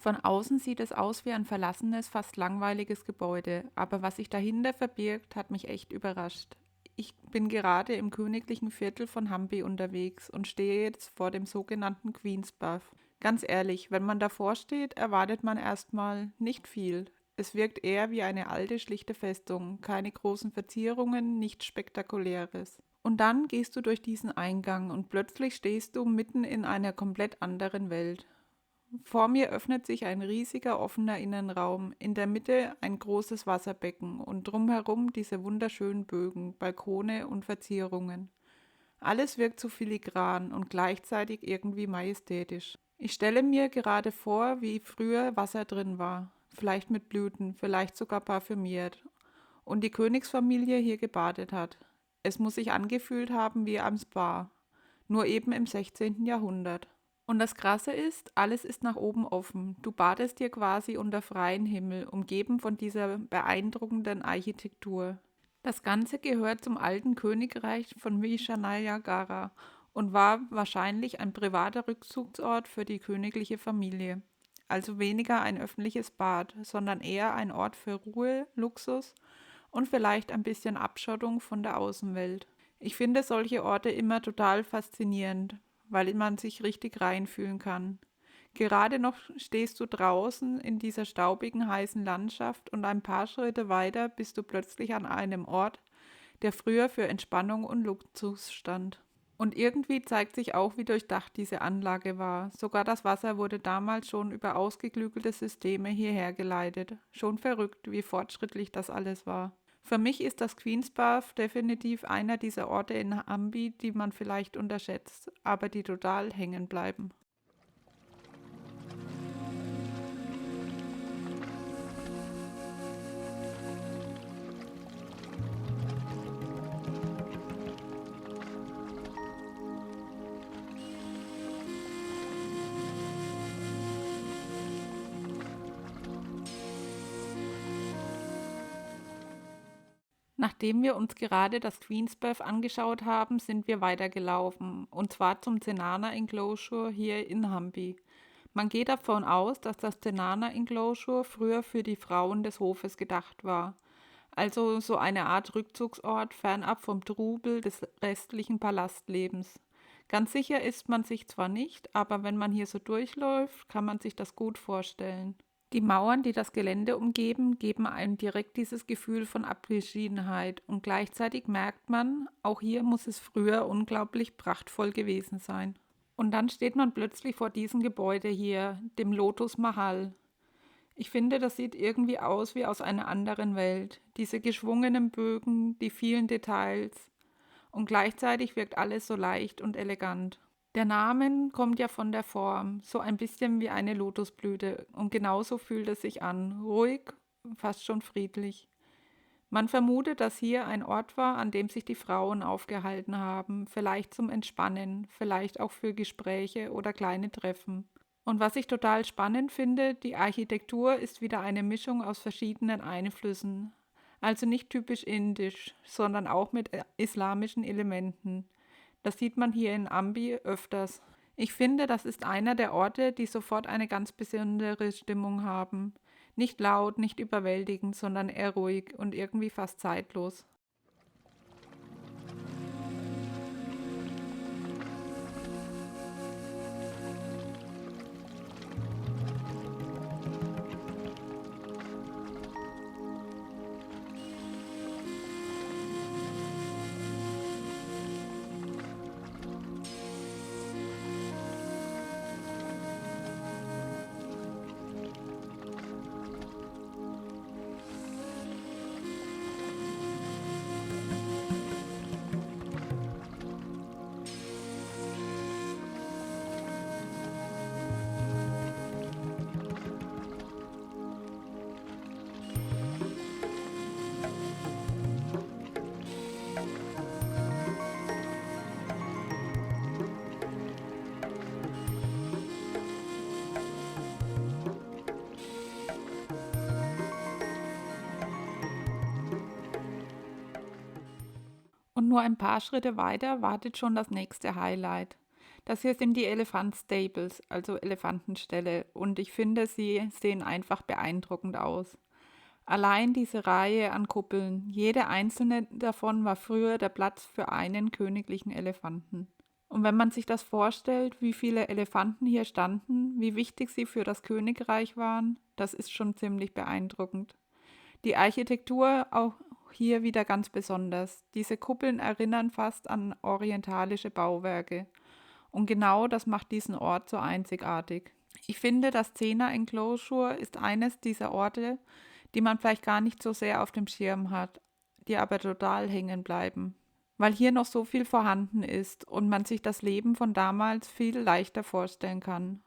Von außen sieht es aus wie ein verlassenes, fast langweiliges Gebäude, aber was sich dahinter verbirgt, hat mich echt überrascht. Ich bin gerade im königlichen Viertel von Hampi unterwegs und stehe jetzt vor dem sogenannten Queen's Bath. Ganz ehrlich, wenn man davor steht, erwartet man erstmal nicht viel. Es wirkt eher wie eine alte, schlichte Festung, keine großen Verzierungen, nichts Spektakuläres. Und dann gehst du durch diesen Eingang und plötzlich stehst du mitten in einer komplett anderen Welt. Vor mir öffnet sich ein riesiger offener Innenraum, in der Mitte ein großes Wasserbecken und drumherum diese wunderschönen Bögen, Balkone und Verzierungen. Alles wirkt so filigran und gleichzeitig irgendwie majestätisch. Ich stelle mir gerade vor, wie früher Wasser drin war, vielleicht mit Blüten, vielleicht sogar parfümiert, und die Königsfamilie hier gebadet hat. Es muss sich angefühlt haben wie am Spa, nur eben im 16. Jahrhundert. Und das Krasse ist, alles ist nach oben offen. Du badest dir quasi unter freiem Himmel, umgeben von dieser beeindruckenden Architektur. Das Ganze gehört zum alten Königreich von Vijayanagara und war wahrscheinlich ein privater Rückzugsort für die königliche Familie. Also weniger ein öffentliches Bad, sondern eher ein Ort für Ruhe, Luxus und vielleicht ein bisschen Abschottung von der Außenwelt. Ich finde solche Orte immer total faszinierend, weil man sich richtig reinfühlen kann. Gerade noch stehst du draußen in dieser staubigen, heißen Landschaft und ein paar Schritte weiter bist du plötzlich an einem Ort, der früher für Entspannung und Luxus stand. Und irgendwie zeigt sich auch, wie durchdacht diese Anlage war. Sogar das Wasser wurde damals schon über ausgeklügelte Systeme hierher geleitet. Schon verrückt, wie fortschrittlich das alles war. Für mich ist das Queen's Bath definitiv einer dieser Orte in Hampi, die man vielleicht unterschätzt, aber die total hängen bleiben. Nachdem wir uns gerade das Queen's Bath angeschaut haben, sind wir weitergelaufen, und zwar zum Zenana Enclosure hier in Hampi. Man geht davon aus, dass das Zenana Enclosure früher für die Frauen des Hofes gedacht war, also so eine Art Rückzugsort fernab vom Trubel des restlichen Palastlebens. Ganz sicher ist man sich zwar nicht, aber wenn man hier so durchläuft, kann man sich das gut vorstellen. Die Mauern, die das Gelände umgeben, geben einem direkt dieses Gefühl von Abgeschiedenheit, und gleichzeitig merkt man, auch hier muss es früher unglaublich prachtvoll gewesen sein. Und dann steht man plötzlich vor diesem Gebäude hier, dem Lotus Mahal. Ich finde, das sieht irgendwie aus wie aus einer anderen Welt. Diese geschwungenen Bögen, die vielen Details, und gleichzeitig wirkt alles so leicht und elegant. Der Name kommt ja von der Form, so ein bisschen wie eine Lotusblüte, und genauso fühlt es sich an, ruhig, fast schon friedlich. Man vermutet, dass hier ein Ort war, an dem sich die Frauen aufgehalten haben, vielleicht zum Entspannen, vielleicht auch für Gespräche oder kleine Treffen. Und was ich total spannend finde, die Architektur ist wieder eine Mischung aus verschiedenen Einflüssen. Also nicht typisch indisch, sondern auch mit islamischen Elementen. Das sieht man hier in Ambi öfters. Ich finde, das ist einer der Orte, die sofort eine ganz besondere Stimmung haben. Nicht laut, nicht überwältigend, sondern eher ruhig und irgendwie fast zeitlos. Und nur ein paar Schritte weiter wartet schon das nächste Highlight. Das hier sind die Elephant Stables, also Elefantenställe, und ich finde, sie sehen einfach beeindruckend aus. Allein diese Reihe an Kuppeln, jede einzelne davon war früher der Platz für einen königlichen Elefanten. Und wenn man sich das vorstellt, wie viele Elefanten hier standen, wie wichtig sie für das Königreich waren, das ist schon ziemlich beeindruckend. Die Architektur auch hier wieder ganz besonders. Diese Kuppeln erinnern fast an orientalische Bauwerke. Und genau das macht diesen Ort so einzigartig. Ich finde, das Zehner Enclosure ist eines dieser Orte, die man vielleicht gar nicht so sehr auf dem Schirm hat, die aber total hängen bleiben. Weil hier noch so viel vorhanden ist und man sich das Leben von damals viel leichter vorstellen kann.